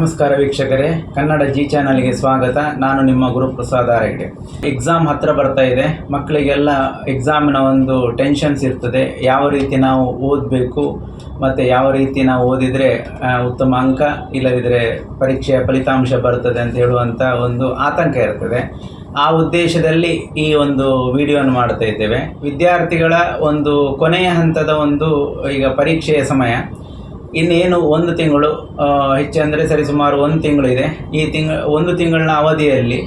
ನಮಸ್ಕಾರ ವೀಕ್ಷಕರೇ, ಕನ್ನಡ ಜಿ ಚಾನಲ್ಗೆ ಸ್ವಾಗತ. ನಾನು ನಿಮ್ಮ ಗುರುಪ್ರಸಾದ್ ಆರೈಗೆ. ಎಕ್ಸಾಮ್ ಹತ್ತಿರ ಬರ್ತಾ ಇದೆ. ಮಕ್ಕಳಿಗೆಲ್ಲ ಎಕ್ಸಾಮಿನ ಒಂದು ಟೆನ್ಷನ್ಸ್ ಇರ್ತದೆ. ಯಾವ ರೀತಿ ನಾವು ಓದಬೇಕು ಮತ್ತು ಯಾವ ರೀತಿ ನಾವು ಓದಿದರೆ ಉತ್ತಮ ಅಂಕ, ಇಲ್ಲದಿದ್ದರೆ ಪರೀಕ್ಷೆಯ ಫಲಿತಾಂಶ ಬರ್ತದೆ ಅಂತ ಹೇಳುವಂಥ ಒಂದು ಆತಂಕ ಇರ್ತದೆ. ಆ ಉದ್ದೇಶದಲ್ಲಿ ಈ ಒಂದು ವಿಡಿಯೋವನ್ನು ಮಾಡ್ತಾ ಇದ್ದೇವೆ. ವಿದ್ಯಾರ್ಥಿಗಳ ಒಂದು ಕೊನೆಯ ಹಂತದ ಒಂದು ಈಗ ಪರೀಕ್ಷೆಯ ಸಮಯ ಇನ್ನೇನು ಒಂದು ತಿಂಗಳು, ಹೆಚ್ಚಂದರೆ ಸರಿಸುಮಾರು ಒಂದು ತಿಂಗಳು ಇದೆ. ಒಂದು ತಿಂಗಳ ಅವಧಿಯಲ್ಲಿ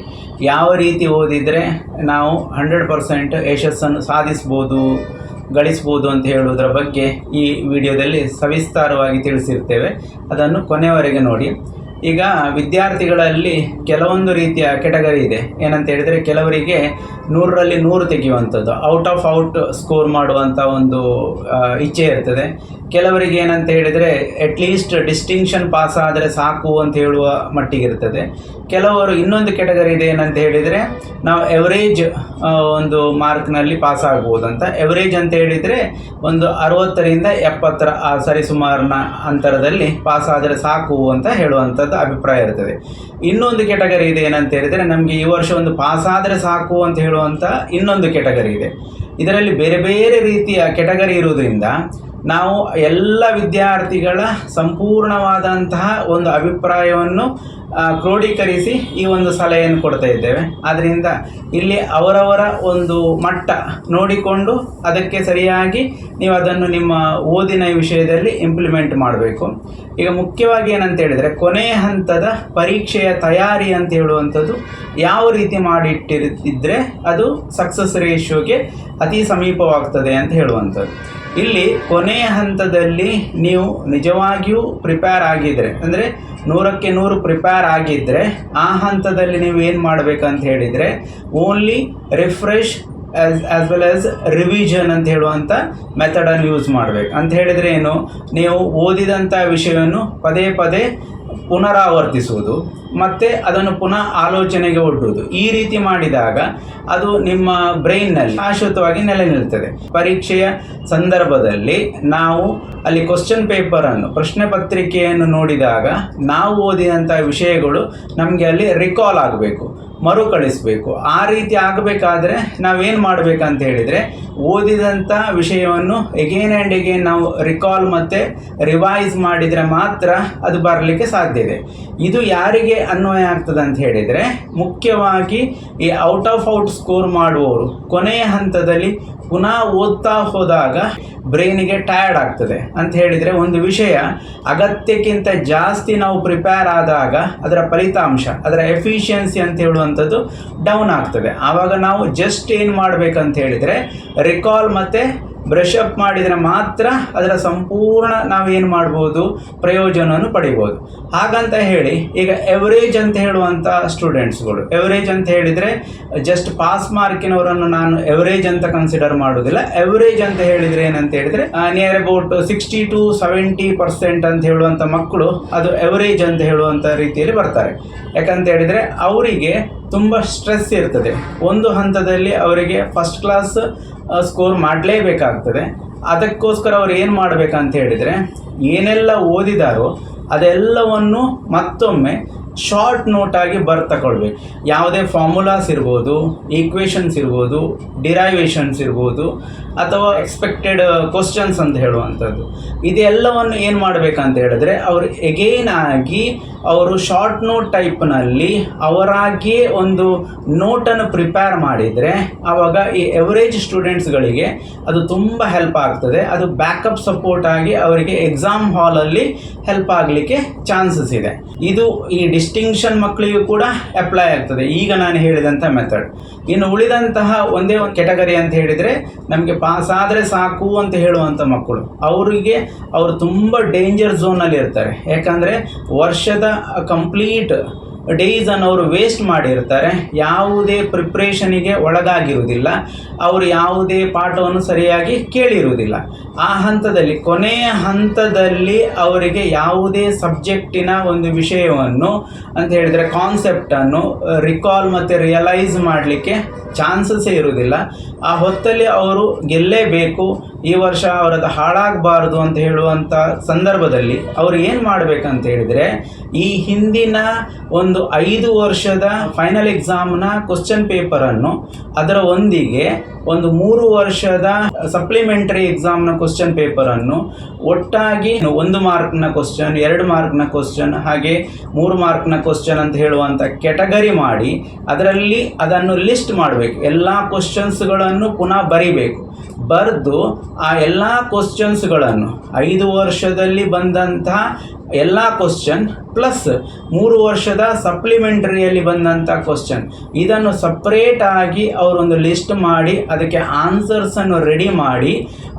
ಯಾವ ರೀತಿ ಓದಿದರೆ ನಾವು 100% ಯಶಸ್ಸನ್ನು ಗಳಿಸ್ಬೋದು ಅಂತ ಹೇಳುವುದರ ಬಗ್ಗೆ ಈ ವಿಡಿಯೋದಲ್ಲಿ ಸವಿಸ್ತಾರವಾಗಿ ತಿಳಿಸಿರ್ತೇವೆ. ಅದನ್ನು ಕೊನೆಯವರೆಗೆ ನೋಡಿ. ಈಗ ವಿದ್ಯಾರ್ಥಿಗಳಲ್ಲಿ ಕೆಲವೊಂದು ರೀತಿಯ ಕೆಟಗರಿ ಇದೆ. ಏನಂತ ಹೇಳಿದರೆ, ಕೆಲವರಿಗೆ 100ರಲ್ಲಿ 100 ತೆಗೆಯುವಂಥದ್ದು, ಔಟ್ ಸ್ಕೋರ್ ಮಾಡುವಂಥ ಒಂದು ಇಚ್ಛೆ ಇರ್ತದೆ. ಕೆಲವರಿಗೆ ಏನಂತ ಹೇಳಿದರೆ ಅಟ್ಲೀಸ್ಟ್ ಡಿಸ್ಟಿಂಕ್ಷನ್ ಪಾಸ್ ಆದರೆ ಸಾಕು ಅಂತ ಹೇಳುವ ಮಟ್ಟಿಗೆ ಇರ್ತದೆ. ಕೆಲವರು ಇನ್ನೊಂದು ಕೆಟಗರಿ ಇದೆ. ಏನಂತ ಹೇಳಿದರೆ, ನಾವು ಎವರೇಜ್ ಒಂದು ಮಾರ್ಕ್ನಲ್ಲಿ ಪಾಸ್ ಆಗ್ಬೋದಂತ. ಎವರೇಜ್ ಅಂತ ಹೇಳಿದರೆ ಒಂದು 60ರಿಂದ 70 ಸರಿಸುಮಾರಿನ ಅಂತರದಲ್ಲಿ ಪಾಸ್ ಆದರೆ ಸಾಕು ಅಂತ ಹೇಳುವಂಥದ್ದು ಅಭಿಪ್ರಾಯ ಇರ್ತದೆ. ಇನ್ನೊಂದು ಕೆಟಗರಿ ಇದೆ. ಏನಂತ ಹೇಳಿದರೆ, ನಮಗೆ ಈ ವರ್ಷ ಒಂದು ಪಾಸ್ ಆದರೆ ಸಾಕು ಅಂತ ಹೇಳುವಂಥ ಇನ್ನೊಂದು ಕೆಟಗರಿ ಇದೆ. ಇದರಲ್ಲಿ ಬೇರೆ ಬೇರೆ ರೀತಿಯ ಕೆಟಗರಿ ಇರುವುದರಿಂದ ನಾವು ಎಲ್ಲ ವಿದ್ಯಾರ್ಥಿಗಳ ಸಂಪೂರ್ಣವಾದಂತಹ ಒಂದು ಅಭಿಪ್ರಾಯವನ್ನು ಕ್ರೋಢೀಕರಿಸಿ ಈ ಒಂದು ಸಲಹೆಯನ್ನು ಕೊಡ್ತಾ ಇದ್ದೇವೆ. ಆದ್ದರಿಂದ ಇಲ್ಲಿ ಅವರವರ ಒಂದು ಮಟ್ಟ ನೋಡಿಕೊಂಡು ಅದಕ್ಕೆ ಸರಿಯಾಗಿ ನೀವು ಅದನ್ನು ನಿಮ್ಮ ಓದಿನ ವಿಷಯದಲ್ಲಿ ಇಂಪ್ಲಿಮೆಂಟ್ ಮಾಡಬೇಕು. ಈಗ ಮುಖ್ಯವಾಗಿ ಏನಂತ ಹೇಳಿದರೆ, ಕೊನೆಯ ಹಂತದ ಪರೀಕ್ಷೆಯ ತಯಾರಿ ಅಂತ ಹೇಳುವಂಥದ್ದು ಯಾವ ರೀತಿ ಮಾಡಿಟ್ಟಿದ್ದರೆ ಅದು ಸಕ್ಸಸ್ ರೇಷಿಯೋಗೆ ಅತಿ ಸಮೀಪವಾಗ್ತದೆ ಅಂತ ಹೇಳುವಂಥದ್ದು. ಇಲ್ಲಿ ಕೊನೆಯ ಹಂತದಲ್ಲಿ ನೀವು ನಿಜವಾಗಿಯೂ ಪ್ರಿಪೇರ್ ಆಗಿದ್ದರೆ, ಅಂದರೆ 100ಕ್ಕೆ 100 ಪ್ರಿಪೇರ್ ಆಗಿದ್ದರೆ, ಆ ಹಂತದಲ್ಲಿ ನೀವು ಏನು ಮಾಡಬೇಕಂತ ಹೇಳಿದರೆ, only refresh as well as revision ಅಂತ ಹೇಳುವಂಥ ಮೆಥಡನ್ನು ಯೂಸ್ ಮಾಡಬೇಕು. ಅಂತ ಹೇಳಿದರೆ ಏನು, ನೀವು ಓದಿದಂಥ ವಿಷಯವನ್ನು ಪದೇ ಪದೇ ಪುನರಾವರ್ತಿಸುವುದು ಮತ್ತು ಅದನ್ನು ಪುನಃ ಆಲೋಚನೆಗೆ ಒಡ್ಡುವುದು. ಈ ರೀತಿ ಮಾಡಿದಾಗ ಅದು ನಿಮ್ಮ ಬ್ರೈನ್ನಲ್ಲಿ ಶಾಶ್ವತವಾಗಿ ನೆಲೆ ನಿಲ್ತದೆ. ಪರೀಕ್ಷೆಯ ಸಂದರ್ಭದಲ್ಲಿ ನಾವು ಅಲ್ಲಿ ಕ್ವಶ್ಚನ್ ಪೇಪರನ್ನು, ಪ್ರಶ್ನೆ ಪತ್ರಿಕೆಯನ್ನು ನೋಡಿದಾಗ ನಾವು ಓದಿದಂಥ ವಿಷಯಗಳು ನಮಗೆ ಅಲ್ಲಿ ರಿಕಾಲ್ ಆಗಬೇಕು, ಮರುಕಳಿಸಬೇಕು. ಆ ರೀತಿ ಆಗಬೇಕಾದ್ರೆ ನಾವೇನು ಮಾಡಬೇಕಂತ ಹೇಳಿದರೆ, ಓದಿದಂಥ ವಿಷಯವನ್ನು ಎಗೇನ್ ಆ್ಯಂಡ್ ಎಗೇನ್ ನಾವು ರಿಕಾಲ್ ಮತ್ತು ರಿವೈಸ್ ಮಾಡಿದರೆ ಮಾತ್ರ ಅದು ಬರಲಿಕ್ಕೆ ಸಾಧ್ಯ ಇದೆ. ಇದು ಯಾರಿಗೆ ಅನ್ವಯ ಆಗ್ತದೆ ಅಂತ ಹೇಳಿದರೆ, ಮುಖ್ಯವಾಗಿ ಈ ಔಟ್ ಸ್ಕೋರ್ ಮಾಡುವವರು ಕೊನೆಯ ಹಂತದಲ್ಲಿ ಪುನಃ ಓದ್ತಾ ಹೋದಾಗ ಬ್ರೈನಿಗೆ ಟಯರ್ಡ್ ಆಗ್ತದೆ. ಅಂತ ಹೇಳಿದರೆ, ಒಂದು ವಿಷಯ ಅಗತ್ಯಕ್ಕಿಂತ ಜಾಸ್ತಿ ನಾವು ಪ್ರಿಪೇರ್ ಆದಾಗ ಅದರ ಫಲಿತಾಂಶ, ಅದರ ಎಫಿಷಿಯನ್ಸಿ ಅಂತ ಹೇಳುವಂಥದ್ದು ಡೌನ್ ಆಗ್ತದೆ. ಆವಾಗ ನಾವು ಜಸ್ಟ್ ಏನು ಮಾಡಬೇಕಂತ ಹೇಳಿದರೆ, ರಿಕಾಲ್ ಮತ್ತು ಬ್ರಷ್ ಅಪ್ ಮಾಡಿದರೆ ಮಾತ್ರ ಅದರ ಸಂಪೂರ್ಣ ನಾವೇನು ಮಾಡ್ಬೋದು, ಪ್ರಯೋಜನವನ್ನು ಪಡಿಬೋದು. ಹಾಗಂತ ಹೇಳಿ ಈಗ ಎವರೇಜ್ ಅಂತ ಹೇಳುವಂಥ ಸ್ಟೂಡೆಂಟ್ಸ್ಗಳು, ಎವರೇಜ್ ಅಂತ ಹೇಳಿದರೆ ಜಸ್ಟ್ ಪಾಸ್ ಮಾರ್ಕಿನವರನ್ನು ನಾನು ಎವರೇಜ್ ಅಂತ ಕನ್ಸಿಡರ್ ಮಾಡೋದಿಲ್ಲ. ಎವರೇಜ್ ಅಂತ ಹೇಳಿದರೆ ಏನಂತ ಹೇಳಿದರೆ, ನಿಯರ್ ಅಬೌಟ್ 60 to 70% ಅಂತ ಹೇಳುವಂಥ ಮಕ್ಕಳು ಅದು ಎವರೇಜ್ ಅಂತ ಹೇಳುವಂಥ ರೀತಿಯಲ್ಲಿ ಬರ್ತಾರೆ. ಯಾಕಂತ ಹೇಳಿದರೆ ಅವರಿಗೆ ತುಂಬ ಸ್ಟ್ರೆಸ್ ಇರ್ತದೆ. ಒಂದು ಹಂತದಲ್ಲಿ ಅವರಿಗೆ ಫಸ್ಟ್ ಕ್ಲಾಸ್ ಸ್ಕೋರ್ ಮಾಡಲೇಬೇಕಾಗ್ತದೆ. ಅದಕ್ಕೋಸ್ಕರ ಅವ್ರು ಏನು ಮಾಡಬೇಕಂತ ಹೇಳಿದರೆ, ಏನೆಲ್ಲ ಓದಿದಾರೋ ಅದೆಲ್ಲವನ್ನು ಮತ್ತೊಮ್ಮೆ ಶಾರ್ಟ್ ನೋಟಾಗಿ ತಗೊಳ್ಬೇಕು. ಯಾವುದೇ ಫಾರ್ಮುಲಾಸ್ ಇರ್ಬೋದು, ಈಕ್ವೇಷನ್ಸ್ ಇರ್ಬೋದು, ಡಿರೈವೇಷನ್ಸ್ ಇರ್ಬೋದು, ಅಥವಾ ಎಕ್ಸ್ಪೆಕ್ಟೆಡ್ ಕ್ವಶನ್ಸ್ ಅಂತ ಹೇಳುವಂಥದ್ದು, ಇದೆಲ್ಲವನ್ನು ಏನು ಮಾಡಬೇಕಂತ ಹೇಳಿದ್ರೆ, ಅವರು ಎಗೇನ್ ಆಗಿ ಅವರು ಶಾರ್ಟ್ ನೋಟ್ ಟೈಪ್ನಲ್ಲಿ ಅವರಾಗಿಯೇ ಒಂದು ನೋಟನ್ನು ಪ್ರಿಪೇರ್ ಮಾಡಿದರೆ ಆವಾಗ ಈ ಎವರೇಜ್ ಸ್ಟೂಡೆಂಟ್ಸ್ಗಳಿಗೆ ಅದು ತುಂಬ ಹೆಲ್ಪ್ ಆಗ್ತದೆ. ಅದು ಬ್ಯಾಕಪ್ ಸಪೋರ್ಟ್ ಆಗಿ ಅವರಿಗೆ ಎಕ್ಸಾಮ್ ಹಾಲಲ್ಲಿ ಹೆಲ್ಪ್ ಆಗಲಿಕ್ಕೆ ಚಾನ್ಸಸ್ ಇದೆ. ಇದು ಈ ಡಿಸ್ಟಿಂಕ್ಷನ್ ಮಕ್ಕಳಿಗೂ ಕೂಡ ಅಪ್ಲೈ ಆಗ್ತದೆ, ಈಗ ನಾನು ಹೇಳಿದಂಥ ಮೆಥಡ್. ಇನ್ನು ಉಳಿದಂತಹ ಒಂದೇ ಒಂದು ಕೆಟಗರಿ ಅಂತ ಹೇಳಿದರೆ, ನಮಗೆ ಪಾಸ್ ಆದರೆ ಸಾಕು ಅಂತ ಹೇಳುವಂಥ ಮಕ್ಕಳು, ಅವರು ತುಂಬ ಡೇಂಜರ್ ಝೋನಲ್ಲಿ ಇರ್ತಾರೆ. ಯಾಕಂದರೆ ವರ್ಷದ ಕಂಪ್ಲೀಟ್ ಡೇಸನ್ನು ಅವರು ವೇಸ್ಟ್ ಮಾಡಿರ್ತಾರೆ. ಯಾವುದೇ ಪ್ರಿಪ್ರೇಷನಿಗೆ ಒಳಗಾಗಿರುವುದಿಲ್ಲ, ಅವರು ಯಾವುದೇ ಪಾಠವನ್ನು ಸರಿಯಾಗಿ ಕೇಳಿರುವುದಿಲ್ಲ. ಆ ಹಂತದಲ್ಲಿ, ಕೊನೆಯ ಹಂತದಲ್ಲಿ ಅವರಿಗೆ ಯಾವುದೇ ಸಬ್ಜೆಕ್ಟಿನ ಒಂದು ವಿಷಯವನ್ನು ಅಂತ ಹೇಳಿದರೆ ಕಾನ್ಸೆಪ್ಟನ್ನು ರಿಕಾಲ್ ಮತ್ತು ರಿಯಲೈಸ್ ಮಾಡಲಿಕ್ಕೆ ಚಾನ್ಸಸ್ಸೇ ಇರುವುದಿಲ್ಲ. ಆ ಹೊತ್ತಲ್ಲಿ ಅವರು ಗೆಲ್ಲೇಬೇಕು, ಈ ವರ್ಷ ಅವರದ್ದು ಹಾಳಾಗಬಾರ್ದು ಅಂತ ಹೇಳುವಂಥ ಸಂದರ್ಭದಲ್ಲಿ ಅವರು ಏನು ಮಾಡಬೇಕಂತ ಹೇಳಿದರೆ, ಈ ಹಿಂದಿನ ಒಂದು 5 ವರ್ಷದ ಫೈನಲ್ ಎಕ್ಸಾಮ್ನ ಕ್ವಶನ್ ಪೇಪರನ್ನು ಅದರ ಒಂದಿಗೆ ಒಂದು 3 ವರ್ಷದ ಸಪ್ಲಿಮೆಂಟರಿ ಎಕ್ಸಾಮ್ನ ಕ್ವಶನ್ ಪೇಪರನ್ನು ಒಟ್ಟಾಗಿ 1 ಮಾರ್ಕ್ನ ಕ್ವಶನ್, 2 ಮಾರ್ಕ್ನ ಕ್ವಶನ್, ಹಾಗೆ 3 ಮಾರ್ಕ್ನ ಕ್ವಶನ್ ಅಂತ ಹೇಳುವಂಥ ಕೆಟಗರಿ ಮಾಡಿ ಅದರಲ್ಲಿ ಅದನ್ನು ಲಿಸ್ಟ್ ಮಾಡಬೇಕು. ಎಲ್ಲ ಕ್ವಶನ್ಸ್ಗಳನ್ನು ಪುನಃ ಬರಿಬೇಕು. ಬರೆದು ಆ ಎಲ್ಲ ಕ್ವಶನ್ಸ್ಗಳನ್ನು 5 ವರ್ಷದಲ್ಲಿ ಬಂದಂತಹ ಎಲ್ಲ ಕ್ವಶನ್ ಪ್ಲಸ್ 3 ವರ್ಷದ ಸಪ್ಲಿಮೆಂಟರಿಯಲ್ಲಿ ಬಂದಂಥ ಕ್ವಶನ್, ಇದನ್ನು ಸಪ್ರೇಟಾಗಿ ಅವರೊಂದು ಲಿಸ್ಟ್ ಮಾಡಿ ಅದಕ್ಕೆ ಆನ್ಸರ್ಸನ್ನು ರೆಡಿ ಮಾಡಿ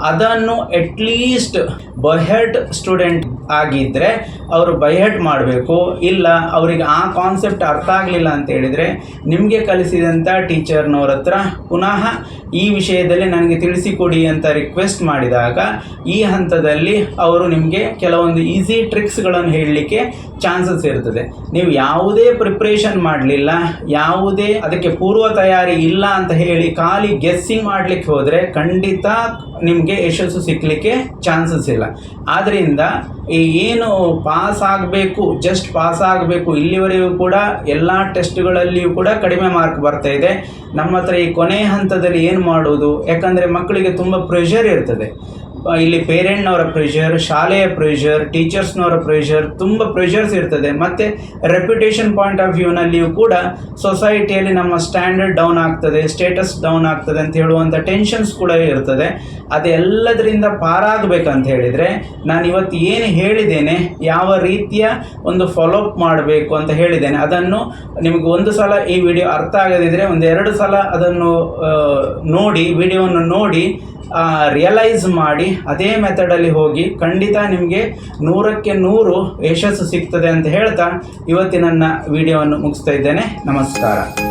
ಅದನ್ನು ಅಟ್ಲೀಸ್ಟ್ ಬೈಹರ್ಟ್ ಸ್ಟೂಡೆಂಟ್ ಆಗಿದ್ದರೆ ಅವರು ಬೈಹರ್ಟ್ ಮಾಡಬೇಕು. ಇಲ್ಲ ಅವರಿಗೆ ಆ ಕಾನ್ಸೆಪ್ಟ್ ಅರ್ಥ ಆಗಲಿಲ್ಲ ಅಂತ ಹೇಳಿದರೆ ನಿಮಗೆ ಕಲಿಸಿದಂಥ ಟೀಚರ್ನವ್ರ ಹತ್ರ ಪುನಃ ಈ ವಿಷಯದಲ್ಲಿ ನನಗೆ ತಿಳಿಸಿಕೊಡಿ ಅಂತ ರಿಕ್ವೆಸ್ಟ್ ಮಾಡಿದಾಗ ಈ ಹಂತದಲ್ಲಿ ಅವರು ನಿಮಗೆ ಕೆಲವೊಂದು ಈಸಿ ಟ್ರಿಕ್ಸ್ಗಳನ್ನು ಹೇಳಲಿಕ್ಕೆ ಚಾನ್ಸಸ್ ಇರ್ತದೆ. ನೀವು ಯಾವುದೇ ಪ್ರಿಪ್ರೇಷನ್ ಮಾಡಲಿಲ್ಲ, ಯಾವುದೇ ಅದಕ್ಕೆ ಪೂರ್ವ ತಯಾರಿ ಇಲ್ಲ ಅಂತ ಹೇಳಿ ಖಾಲಿ ಗೆಸ್ಸಿಂಗ್ ಮಾಡಲಿಕ್ಕೆ ಹೋದರೆ ಖಂಡಿತ ನಿಮಗೆ ಯಶಸ್ಸು ಸಿಕ್ಕಲಿಕ್ಕೆ ಚಾನ್ಸಸ್ ಇಲ್ಲ. ಆದ್ದರಿಂದ ಏನು ಪಾಸ್ ಆಗಬೇಕು, ಜಸ್ಟ್ ಪಾಸ್ ಆಗಬೇಕು, ಇಲ್ಲಿವರೆಗೂ ಕೂಡ ಎಲ್ಲ ಟೆಸ್ಟ್ಗಳಲ್ಲಿಯೂ ಕೂಡ ಕಡಿಮೆ ಮಾರ್ಕ್ ಬರ್ತಾ ಇದೆ. ನಮ್ಮ ಹತ್ರ ಈ ಕೊನೆಯ ಹಂತದಲ್ಲಿ ಏನು ಮಾಡುವುದು? ಯಾಕಂದರೆ ಮಕ್ಕಳಿಗೆ ತುಂಬ ಪ್ರೆಷರ್ ಇರ್ತದೆ. ಇಲ್ಲಿ ಪೇರೆಂಟ್ನವರ ಪ್ರೆಷರ್, ಶಾಲೆಯ ಪ್ರೆಷರ್, ಟೀಚರ್ಸ್ನವರ ಪ್ರೆಷರ್, ತುಂಬ ಪ್ರೆಷರ್ಸ್ ಇರ್ತದೆ. ಮತ್ತು ರೆಪ್ಯುಟೇಷನ್ ಪಾಯಿಂಟ್ ಆಫ್ ವ್ಯೂನಲ್ಲಿಯೂ ಕೂಡ ಸೊಸೈಟಿಯಲ್ಲಿ ನಮ್ಮ ಸ್ಟ್ಯಾಂಡರ್ಡ್ ಡೌನ್ ಆಗ್ತದೆ, ಸ್ಟೇಟಸ್ ಡೌನ್ ಆಗ್ತದೆ ಅಂತ ಹೇಳುವಂಥ ಟೆನ್ಷನ್ಸ್ ಕೂಡ ಇರ್ತದೆ. ಅದೆಲ್ಲದರಿಂದ ಪಾರಾಗಬೇಕಂತ ಹೇಳಿದರೆ ನಾನು ಇವತ್ತು ಏನು ಹೇಳಿದ್ದೇನೆ, ಯಾವ ರೀತಿಯ ಒಂದು ಫಾಲೋಅಪ್ ಮಾಡಬೇಕು ಅಂತ ಹೇಳಿದ್ದೇನೆ, ಅದನ್ನು ನಿಮಗೆ ಒಂದು ಸಲ ಈ ವಿಡಿಯೋ ಅರ್ಥ ಆಗದಿದ್ದರೆ 1-2 ಸಲ ಅದನ್ನು ನೋಡಿ, ವಿಡಿಯೋವನ್ನು ನೋಡಿ ರಿಯಲೈಸ್ ಮಾಡಿ ಅದೇ ಮೆಥಡಲ್ಲಿ ಹೋಗಿ ಖಂಡಿತ ನಿಮಗೆ 100ಕ್ಕೆ 100 ಯಶಸ್ಸು ಸಿಗ್ತದೆ ಅಂತ ಹೇಳ್ತಾ ಇವತ್ತಿನ ನನ್ನ ವಿಡಿಯೋವನ್ನು ಮುಗಿಸ್ತಾ ಇದ್ದೇನೆ. ನಮಸ್ಕಾರ.